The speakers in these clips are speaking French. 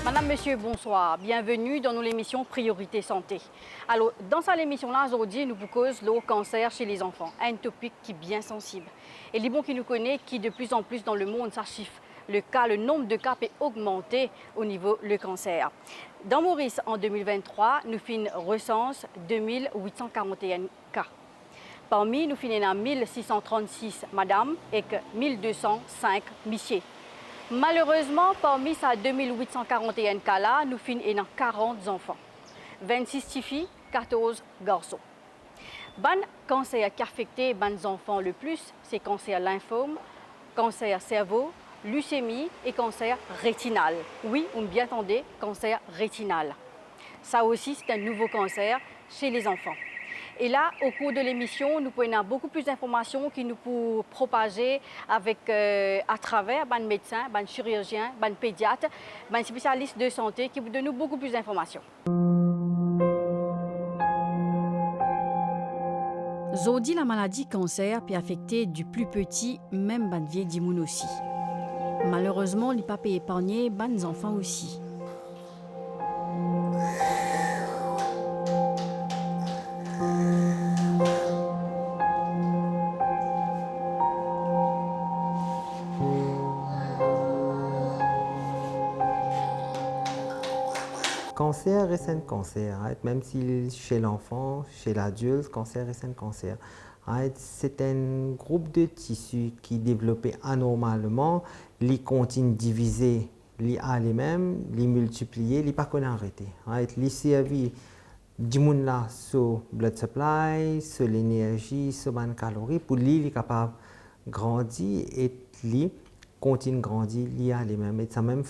Madame, Monsieur, bonsoir. Bienvenue dans l'émission Priorité Santé. Alors, dans cette émission-là, aujourd'hui, nous vous causons le cancer chez les enfants, un topic qui est bien sensible. Et les bons qui nous connaissent, qui de plus en plus dans le monde, ça chiffre le nombre de cas peut augmenter au niveau du cancer. Dans Maurice, en 2023, nous finissons recense 2841 cas. Parmi nous finissons 1636 madame et 1205 messieurs. Malheureusement, parmi ces 2841 cas-là, nous finissons 40 enfants, 26 filles, 14 garçons. Le cancer qui affecte les enfants le plus, c'est cancer lymphome, cancer cerveau, leucémie et cancer rétinal. Oui, on bien entendez, cancer rétinal. Ça aussi, c'est un nouveau cancer chez les enfants. Et là, au cours de l'émission, nous pouvons avoir beaucoup plus d'informations qui nous peuvent propager avec, à travers les médecins, les chirurgiens, les pédiatres, les spécialistes de santé qui vous donnent beaucoup plus d'informations. Aujourd'hui, la maladie cancer peut affecter du plus petit, même les vieux d'immunes aussi. Malheureusement, il ne peut pas épargner les enfants aussi. Cancer reste un cancer, même si chez l'enfant, chez l'adulte, cancer reste un cancer. C'est un groupe de tissus qui développe anormalement, les continue diviser, les a les mêmes, les multiplier, les pas qu'on arrêter. Les servir du monde là sur blood supply, sur l'énergie, sur les calories pour lui est capable de grandir et lui continue grandir, les a les mêmes. Et ça même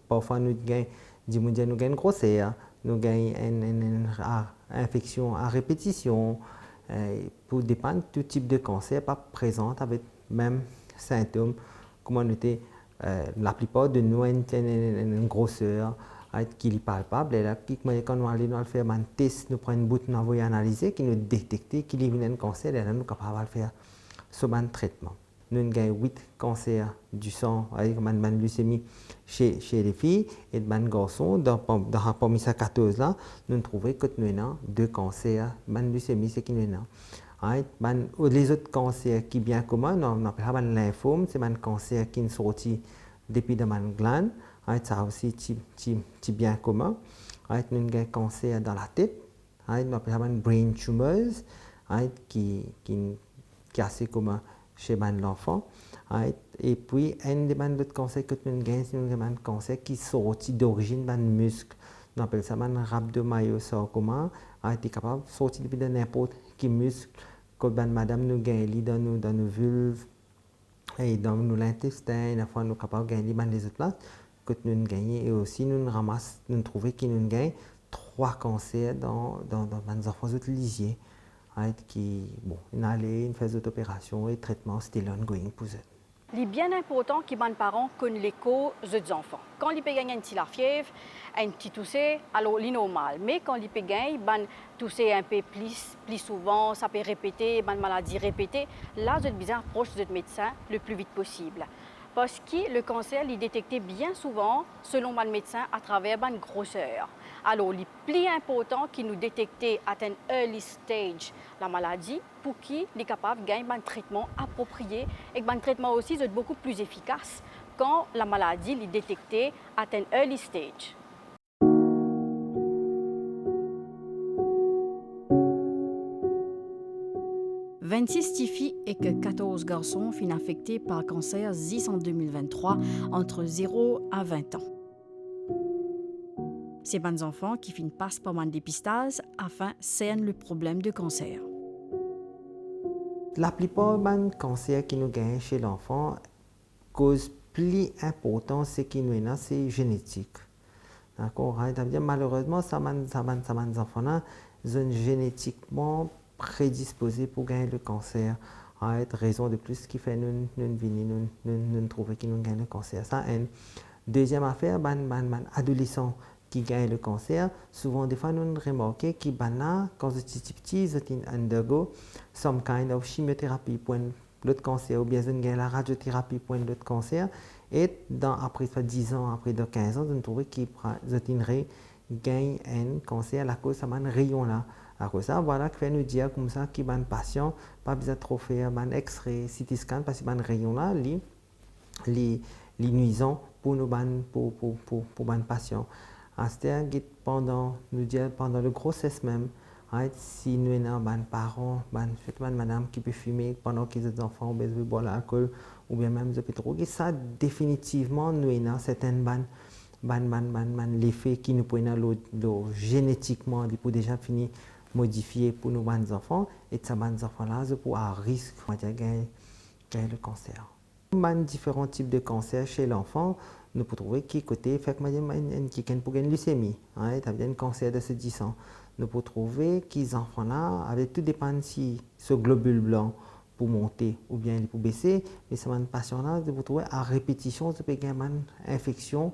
parfois nous gagne nous gagnons une grossesse, nous gagnons une infection à répétition. Pour dépendre tout type de cancer, pas présente avec même symptômes. Comme on était, la plupart de nous ont une grosseur qui est palpable. Et là, quand nous allons faire un test, nous prenons une bout, nous envoyons analyser, qui nous détecte qu'il y a un cancer, et là, nous sommes capables de faire ce traitement. Nous avons 8 cancers du sang avec une leucémie chez les filles et les garçons. Parmi ces 14 là, nous trouvons que nous avons 2 cancers. La leucémie, c'est qui nous avons. Les autres cancers qui sont bien communs, on appelle ça le lymphome, c'est un cancer qui est sorti depuis dans la glande. Ça aussi, c'est bien commun. Nous avons un cancer dans la tête, on appelle ça brain tumors, qui est assez commun chez l'enfant. Et puis, un des autres cancers que nous avons, c'est un cancer qui sortit d'origine d'un muscle. On appelle ça un rhabdomyosarcoma, qui est capable de sortir depuis n'importe quel muscle que madame nous gagne dans nos vulves et dans l'intestin. La fois, nous sommes capables de gagner les autres places que nous gagnons. Et aussi, nous ramassons, nous trouvons qu'il nous gagne 3 cancers dans les enfants lisiers. Qui, bon, ils font des opérations et des traitements still ongoing pour eux. Il est bien important que les parents connaissent les causes des enfants. Quand ils peuvent gagner la fièvre, un petit toussé, alors c'est normal. Mais quand ils peuvent gagner, tousser un peu plus souvent, ça peut répéter, une maladie répétée, là, vous êtes bien proche de votre médecin le plus vite possible. Parce que le cancer est détecté bien souvent, selon le médecin, à travers une grosseur. Alors, il est plus important qu'il nous détecte à un early stage la maladie pour qu'il est capable de gagner un traitement approprié et un traitement aussi est beaucoup plus efficace quand la maladie est détectée à un early stage. « 26 filles et que 14 garçons sont affectés par le cancer 10 en 2023 entre 0 à 20 ans. Ces bons enfants qui passent par un dépistage afin de cerner le problème de cancer. La plupart des cancers qui nous gagnent chez l'enfant, cause plus importante, c'est qui nous a, c'est génétique. D'accord? Malheureusement, ces enfants-là sont génétiquement prédisposés pour gagner le cancer. Raison de plus qui fait nous trouver qu'ils nous gagnent le cancer. Ça, Deuxième affaire, adolescents qui gagnent le cancer, souvent des fois nous remarquons qu'ils quand ils sont petits, ils undergo some kind of chimiothérapie pour l'autre cancer ou bien ils gagnent la radiothérapie pour l'autre cancer et après 10 ans, après 15 ans, nous trouvons qu'ils gagnent un cancer à cause de ce rayon là. À cause ça, voilà que fait nous dire comme ça que les patients pas besoin de trop faire un X-ray, CT scan parce que ce rayon là, les nuisants pour nos patients. C'est-à-dire pendant le grossesse même, si nous avons des parents, madame qui peut fumer pendant qu'ils ont des enfants, ou bien boire l'alcool, ou bien même des droguer, ça définitivement nous avons certaines l'effet qui nous prennent génétiquement, pour déjà finir modifier pour nos enfants, et ces enfants-là, pour à risque de gagner le cancer. Différents types de cancers chez l'enfant, nous pouvons trouver qui côté fait qui pour une leucémie, un cancer de ce 10 ans. Nous pouvons trouver que les enfants-là, avec tout dépend si ce globule blanc pour monter ou bien pour baisser, mais ces patients-là, vous trouvez à répétition, vous pouvez avoir une infection.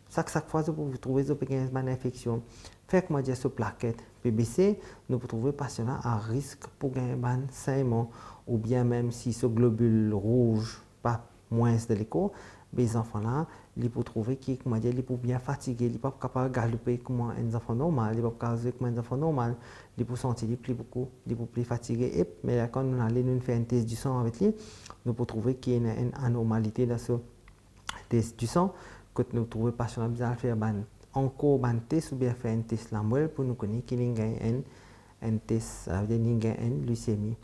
Chaque fois, vous trouvez une infection. Fait que moi, je dis plaquette PBC, nous pouvons trouver patients-là à risque pour gagner un saignement, ou bien même si ce globule rouge pas moins de l'écho, les enfants-là, ils peuvent trouver qu'ils sont bien fatigués, ils ne sont pas capables de galoper comme un enfant normal, ils ne sont pas capables de comme un enfant normal, ils peuvent sentir plus fatigués. Mais quand nous allons nous faire un test du sang avec lui, nous pouvons trouver qu'il y a une anormalité dans ce test du sang. Quand nous trouvons pas patients besoin de faire encore un test ou bien faire un test la moelle pour nous connaître qu'il y a un test une leucémie.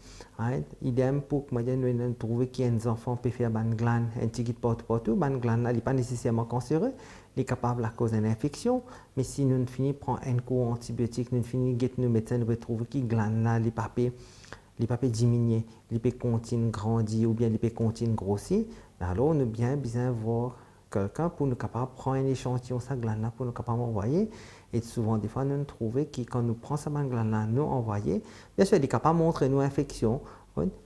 Idem pour que nous trouver qu'il y a des enfants qui peuvent faire une glande un petit partout, une glande n'est pas nécessairement cancéreuse, elle est capable de causer une infection, mais si nous finissons prendre un cours antibiotique, nous finissons de nos médecins, nous trouver que glande là n'est pas diminuer, elle peut continuer grandir ou bien elle peut continuer grossir. Alors nous bien besoin voir quelqu'un pour nous capable de prendre un échantillon de cette glande-là pour nous capable d'envoyer. Et souvent, des fois, nous trouvons que quand nous prenons cette glande-là, nous envoyer, bien sûr, il est capable de montrer nos infections,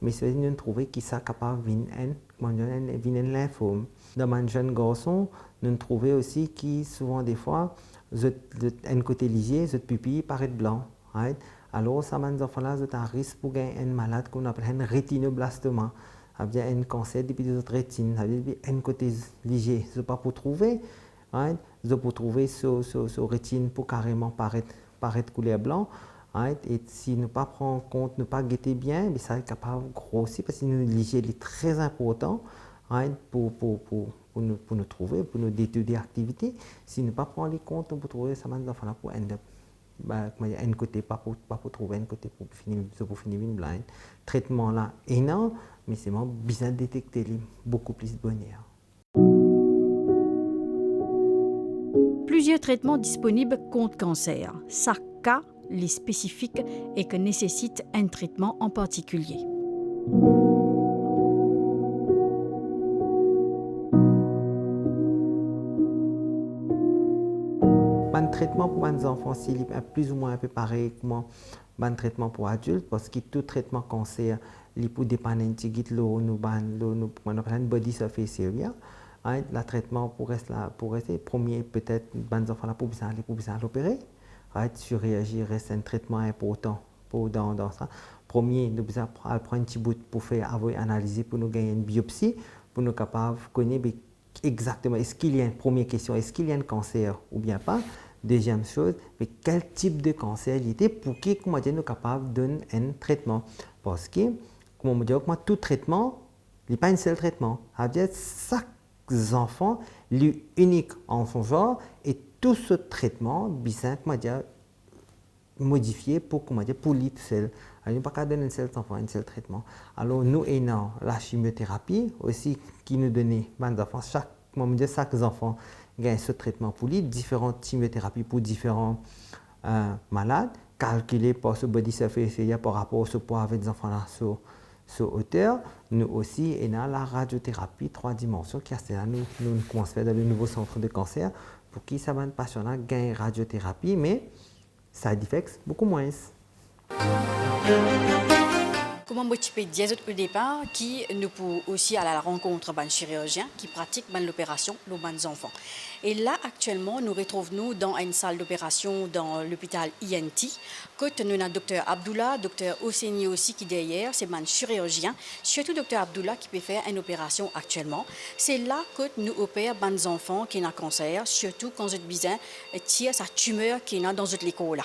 mais c'est nous trouvons qu'il est capable de venir un lymphome. Dans un jeune garçon, nous trouvons aussi que souvent, des fois, un côté ligier, votre pupille paraît blanc. Alors, ces enfants-là, ont un risque pour gagner une maladie qu'on appelle un rétinoblastoma. Il y a un cancer depuis les autres rétines, un côté léger, ce n'est pas pour trouver, je peux trouver ce rétine pour carrément paraître couleur blanc, et si nous ne pas prendre en compte, ne pas guetter bien, mais ça est capable de grossir parce que le léger est très important pour nous trouver, pour nous étudier l'activité. Si nous ne pas prendre en compte, on peut trouver ça maintenant pour un côté pas pour trouver un côté pour finir une blind. Traitement là énorme, mais c'est vraiment bien détecter beaucoup plus de bonheur. Plusieurs traitements disponibles contre cancer. Chaque cas est spécifique et que nécessite un traitement en particulier. Un traitement pour les enfants, c'est plus ou moins un peu pareil que un traitement pour adultes, parce que tout traitement cancer, il peut dépendre un petit peu de body surface area. Le traitement pour rester premier, peut-être, les enfants pour bien l'opérer. Surréagir reste un traitement important dans ça. Premier, nous devons prendre un petit bout pour faire analyser, pour nous gagner une biopsie, pour nous capables de connaître exactement est-ce qu'il y a une première question, est-ce qu'il y a un cancer ou bien pas. Deuxième chose, mais quel type de cancer il était pour que nous sommes capables de donner un traitement. Parce que, comme on dit, tout traitement, il n'est pas un seul traitement. C'est-à-dire chaque enfant est unique en son genre et tout ce traitement, bien modifié pour lui tout seul. Alors, il n'y a pas qu'à donner un seul enfant, un seul traitement. Alors, nous ayons la chimiothérapie aussi qui nous donne chaque enfant gagne ce traitement pour lui, différentes chimiothérapies pour différents malades, calculées par ce body surface area par rapport au poids avec des enfants là sur hauteur. Nous aussi, et la radiothérapie 3 dimensions qui est là, nous commençons à faire dans le nouveau centre de cancer pour qui ça va patient là gagne radiothérapie, mais side effects beaucoup moins. Comment motiver des autres au départ qui nous pour aussi à la rencontre d'un chirurgien qui pratique l'opération aux bonnes enfants. Et là, actuellement, nous retrouvons dans une salle d'opération dans l'hôpital INT. Côté nous avons docteur Abdullah, docteur Hosseini aussi qui derrière, c'est un chirurgien, surtout docteur Abdullah qui peut faire une opération actuellement. C'est là que nous opérons des enfants qui ont un cancer, surtout quand ils besoin de sa tumeur qui est dans l'école.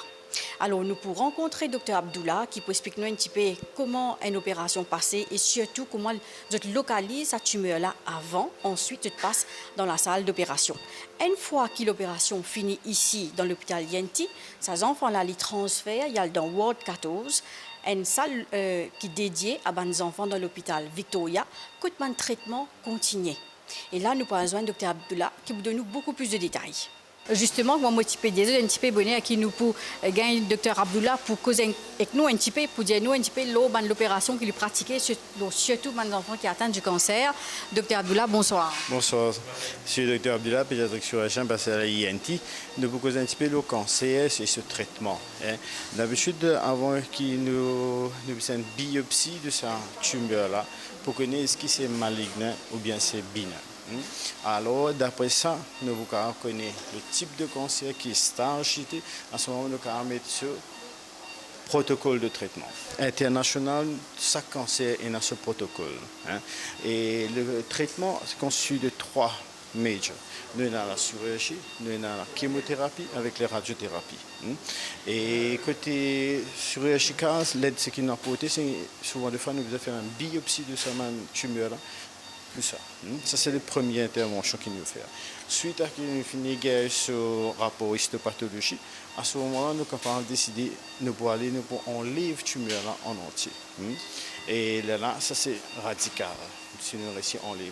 Alors, nous pourrons rencontrer Dr Abdullah qui peut expliquer nous un petit peu comment une opération passée et surtout comment je localise cette tumeur-là avant, ensuite je passe dans la salle d'opération. Une fois que l'opération finit ici dans l'hôpital Yenti, ces enfants-là les transfèrent, il y a dans Ward 14, une salle qui est dédiée à des enfants dans l'hôpital Victoria, que le traitement continue. Et là, nous avons besoin de Dr Abdullah qui vous donne beaucoup plus de détails. Justement, moi, motivé des un petit peu bonnet à qui nous pour gagner le docteur Abdullah pour causer avec nous un petit peu, pour dire nous un petit peu l'opération qu'il pratiquait surtout les enfants qui atteignent du cancer. Docteur Abdullah, bonsoir. Bonsoir, je suis le docteur Abdullah, pédiatrique chirurgien basé à la INT. Nous vous causer un petit peu le cancer et ce traitement. D'habitude, avant qu'il nous fasse une biopsie de sa tumeur-là, pour connaître ce qui c'est malign ou bien c'est bénin. Alors, d'après ça, nous vous connaissons le type de cancer qui est stage. À ce moment, nous allons mettre ce protocole de traitement. International, chaque cancer est dans ce protocole. Et le traitement est constitué de 3 majors. Nous avons la chirurgie, nous avons la chimiothérapie avec les radiothérapies. Et côté chirurgical, l'aide ce qu'il nous a apporté, c'est souvent des fois nous avons fait une biopsie de cette tumeur-là. Ça, c'est la première intervention qu'il nous fait. Suite à qu'il nous finit ce rapport histopathologie, à ce moment-là, nous avons décidé de aller pour enlever la tumeur en entier. Et là, ça c'est radical. Si nous réussissons à enlever.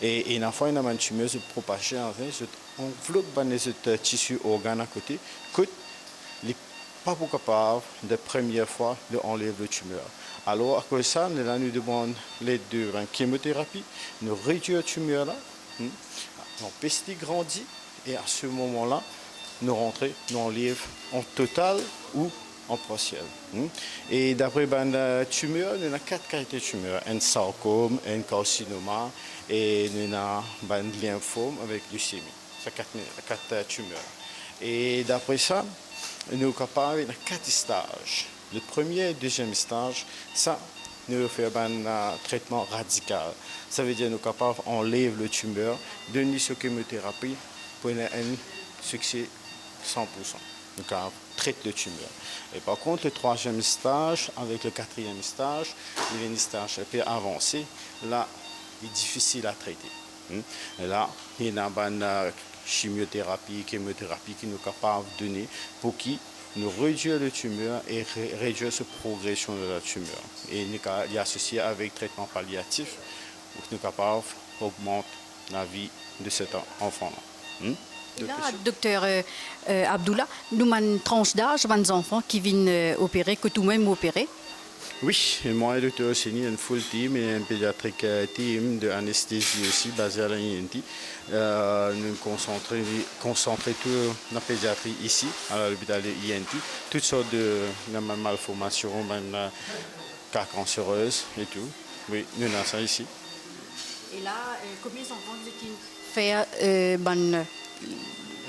Et une fois, une tumeur se propage, on enveloppe les tissus organes à côté, que les pas capable de première fois de enlever la tumeur. Alors, à cause de ça, nous demandons les deux en chimiothérapie, nous réduisons la tumeur là, on pestiféré grandit et à ce moment-là, nous rentrons, nous enlèvons en total ou en partiel. Et d'après la tumeur, nous avons 4 qualités de tumeur, un sarcome, un carcinoma et nous avons un lymphome avec leucémie. C'est 4 tumeurs. Et d'après ça, nous sommes capables de 4 stages. Le premier et deuxième stage, ça, nous faisons un traitement radical. Ça veut dire que nous sommes capables d'enlever le tumeur, donner la chimiothérapie pour un succès 100%. Nous traitons le tumeur. Et par contre, le troisième stage, avec le quatrième stage, il y a un stage un peu avancé. Là, il est difficile à traiter. Et là, il y a une chimiothérapie, chimiothérapie qui nous sommes capables de donner pour qui nous réduire la tumeur et réduire la progression de la tumeur. Et il est associé avec traitement palliatif pour nous capables d'augmenter la vie de cet enfant-là. Là, docteur Abdullah, nous avons une tranche d'âge, 20 enfants qui viennent opérer, que tout-même opérer. Oui, moi et le docteur Hosseini, un full team et un pédiatrique team d'anesthésie aussi basé à la INT. Nous concentrons toute la pédiatrie ici, à l'hôpital de INT. Toutes sortes de malformations, même cas cancéreuses et tout. Oui, nous avons ça ici. Et là, combien d'enfants vous avez fait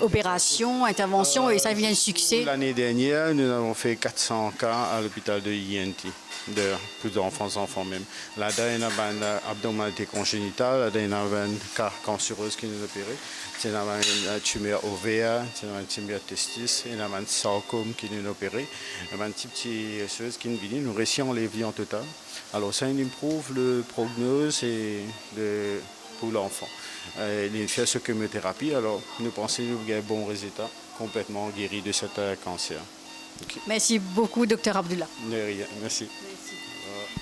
opération, intervention et ça vient de succès? L'année dernière, nous avons fait 400 cas à l'hôpital de INT. De plus d'enfants même. Là, il y a une abdominalité congénitale, il y a un cas cancéreuse qui nous a opéré, il y a une tumeur ovaire, il y a une tumeur testis, il y a un sarcome qui nous a opéré, il y a une petite chose qui nous vient, nous réussissons à enlever en total. Alors ça improuve le prognose pour l'enfant. Il fait ce chimiothérapie, alors nous pensons qu'il y a un bon résultat, complètement guéri de ce cancer. Okay. Merci beaucoup, docteur Abdullah. De rien, merci.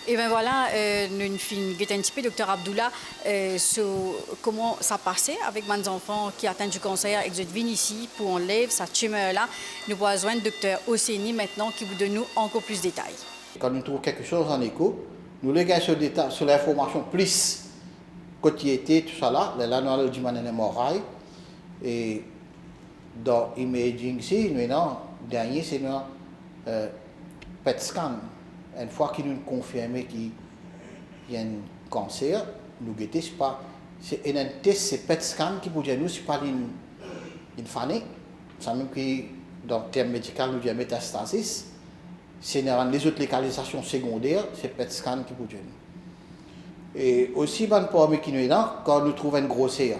Et bien voilà, nous finissons un petit peu, docteur Abdullah, sur comment ça passait avec mes enfants qui atteignent du cancer et que je viens ici pour enlever cette tumeur-là. Nous avons besoin du docteur Hosseini maintenant qui vous donne encore plus de détails. Quand nous trouvons quelque chose en écho, nous regardons sur l'information plus quotidienne, tout ça là, l'annuel du MRI. Et dans l'imaging ici, nous avons dernier, c'est un PET scan, une fois qu'il nous confirme qu'il y a un cancer, nous guetter, c'est un test, c'est PET scan qui pour dire nous, c'est pas une fanée, ça même que dans le terme médical, nous dit métastasis, c'est les autres localisations secondaires, c'est PET scan qui pour dire nous. Et aussi, parmi qui nous est là, quand nous trouvons une grosseur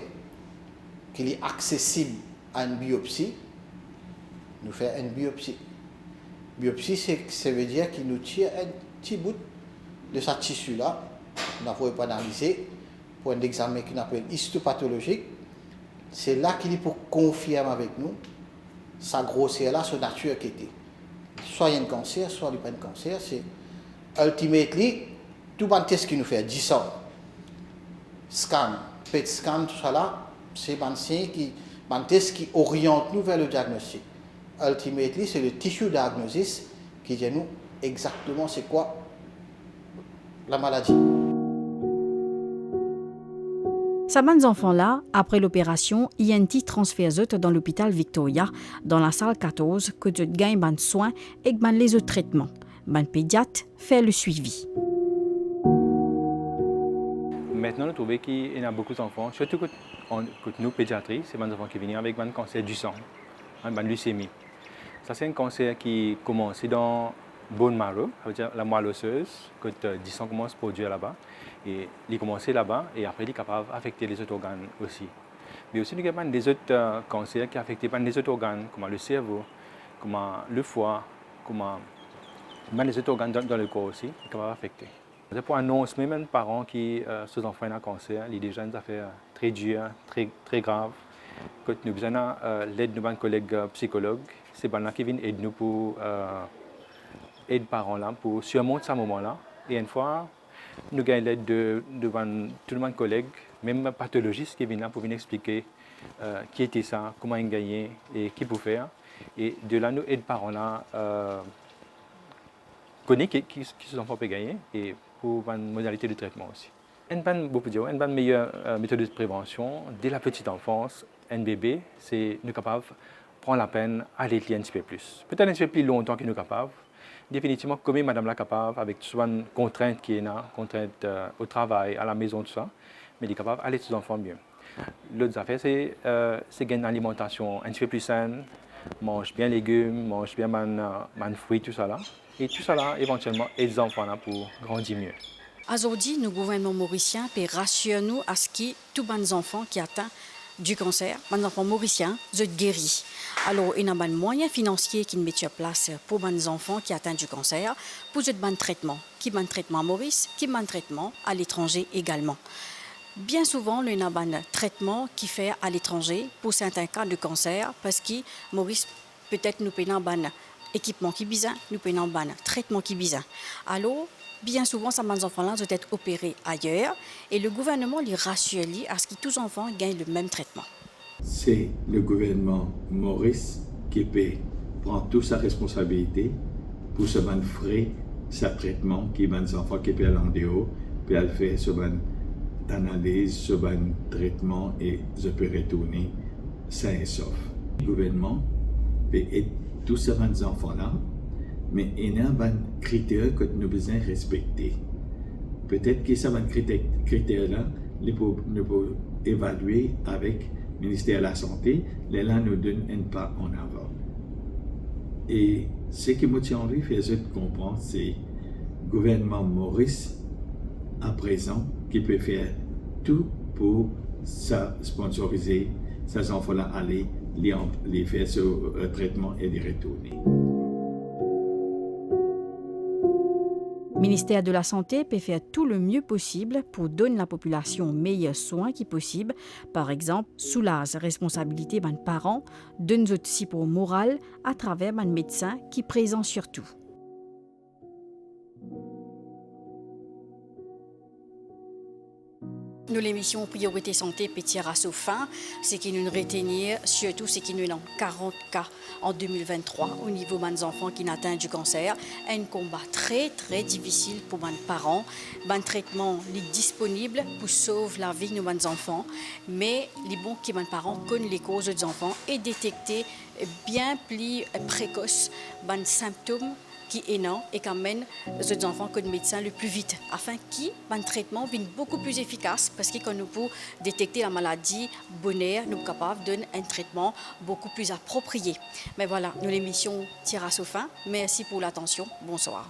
qui est accessible à une biopsie, nous faisons une biopsie. Biopsie, ça veut dire qu'il nous tire un petit bout de ce tissu-là, on n'a pas analysé pour un examen qu'on appelle histopathologique. C'est là qu'il est pour confirmer avec nous sa grosseur-là, sa nature qui était. Soit il y a un cancer, soit il n'y a pas de cancer. C'est ultimately, tout le test qui nous fait 10 ans, scan, PET scan, tout ça là, c'est un test qui oriente nous vers le diagnostic. Ultimately, c'est le tissue diagnosis qui dit nous exactement c'est quoi la maladie. Ces bons enfants-là, après l'opération, INT transfère eux dans l'hôpital Victoria, dans la salle 14, que eux gagnent des soins et les autres traitements. Le pédiatre fait le suivi. Maintenant, nous trouvons qu'il y a beaucoup d'enfants, surtout que nous, pédiatries, c'est des enfants qui viennent avec un cancer du sang, une leucémie. Ça, c'est un cancer qui commence dans bone marrow, ça veut dire la moelle osseuse, que du sang commence à produire là-bas. Et il commence là-bas et après il est capable d'affecter les autres organes aussi. Mais aussi, il y a des autres cancers qui affectent les autres organes, comme le cerveau, comme le foie, comme les autres organes dans le corps aussi, qui sont capables d'affecter. C'est pour annoncer même aux parents qui ces enfants ont un cancer, il y a déjà des affaires très dures, très graves. Quand nous avons besoin de l'aide de nos collègues psychologues, c'est là qui viennent aider nous pour aider les parents là, pour surmonter ce moment-là. Et une fois, nous avons l'aide de tous nos collègues, même pathologistes qui viennent là pour venir expliquer qui était ça, comment ils gagnaient et qui pouvait faire. Et de là, nous aidons les parents là connaître qui ces enfants peuvent gagner et pour une modalité de traitement aussi. Une bonne meilleure méthode de prévention dès la petite enfance, un bébé, c'est nous capable de prendre la peine d'aller un petit peu plus. Peut-être un petit peu plus longtemps que nous capables. Définitivement, comme madame la capable, avec souvent une contrainte qui est là, contrainte au travail, à la maison, tout ça, mais elle est capable d'aller ses enfants mieux. L'autre affaire, c'est une alimentation un petit peu plus saine, mange bien légumes, mange bien man fruits, tout ça là. Et tout ça là, éventuellement, aide les enfants là pour grandir mieux. Aujourd'hui, le gouvernement mauricien peut rassurer nous à ce que tous les enfants qui atteignent du cancer, les enfants mauriciens, sont guéris. Alors, il y a un moyen financier qui met en place pour les enfants qui atteignent du cancer, pour ce traitement, qui est un traitement à Maurice, qui est un traitement à l'étranger également. Bien souvent, il y a un traitement qui fait à l'étranger pour certains cas de cancer, parce que Maurice, peut-être nous payons un équipement qui est bizarre, nous payons un traitement qui est bizarre. Alors, bien souvent, ces enfants-là doivent être opérés ailleurs et le gouvernement les rassure à ce que tous les enfants gagnent le même traitement. C'est le gouvernement Maurice qui peut prendre toute sa responsabilité pour se faire frais, ce traitement qui est les enfants qui peuvent aller en dehors, puis elle fait ce analyse, ce traitement et je peux retourner sain et sauf. Le gouvernement peut aider tous ces enfants-là, mais il y a un critère que nous devons respecter. Peut-être que ces critères-là, nous pouvons évaluer avec le ministère de la Santé, les là nous donne un pas en avant. Et ce qui me tient envie de faire comprendre, c'est le gouvernement Maurice, à présent, qui peut faire tout pour sponsoriser ces enfants-là, aller les faire ce traitement et les retourner. Le ministère de la Santé peut faire tout le mieux possible pour donner à la population meilleurs soins qui possible. Par exemple, sous la responsabilité des parents, donne aussi pour moral à travers un médecin qui est présent surtout. Nous, l'émission Priorité Santé pétire à sa fin. C'est qui nous retenir, surtout c'est qui nous avons 40 cas en 2023 au niveau des enfants qui atteignent du cancer. Un combat très très difficile pour les parents. Un traitement est disponible pour sauver la vie de nos enfants. Mais les bons qui les parents connaissent les causes des enfants et détecter bien plus précoce les symptômes qui est énorme et qui amène les enfants que le médecin le plus vite, afin qu'un traitement vienne beaucoup plus efficace, parce que quand nous pouvons détecter la maladie bonheur, nous sommes capables de donner un traitement beaucoup plus approprié. Mais voilà, l'émission tire à sa fin. Merci pour l'attention. Bonsoir.